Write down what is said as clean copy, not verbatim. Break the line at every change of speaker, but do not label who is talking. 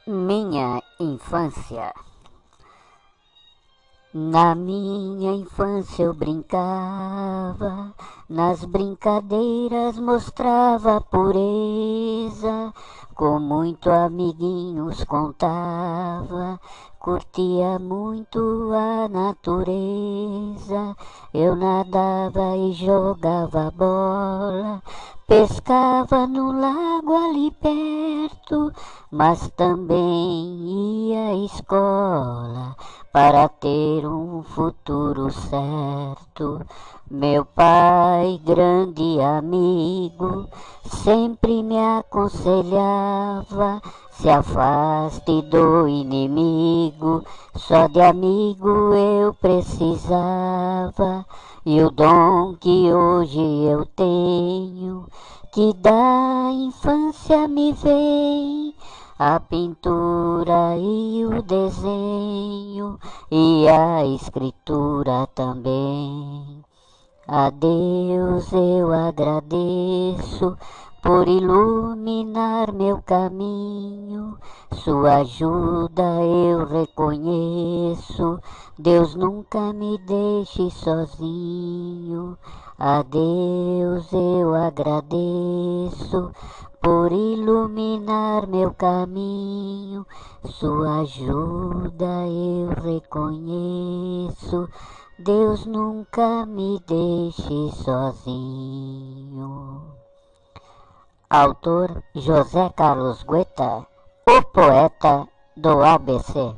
Minha infância. Na minha infância eu brincava, nas brincadeiras mostrava pureza, com muito amiguinhos contava, curtia muito a natureza. Eu nadava e jogava bola, pescava no lago ali perto, mas também ia à escola para ter um futuro certo. Meu pai, grande amigo, sempre me aconselhava: se afaste do inimigo, só de amigo eu precisava. E o dom que hoje eu tenho, que da infância me vem, a pintura e o desenho e a escritura também. A Deus eu agradeço por iluminar meu caminho, sua ajuda eu reconheço, Deus nunca me deixe sozinho. A Deus eu agradeço por iluminar meu caminho, sua ajuda eu reconheço, Deus nunca me deixe sozinho. Autor José Carlos Goeta, o poeta do ABC.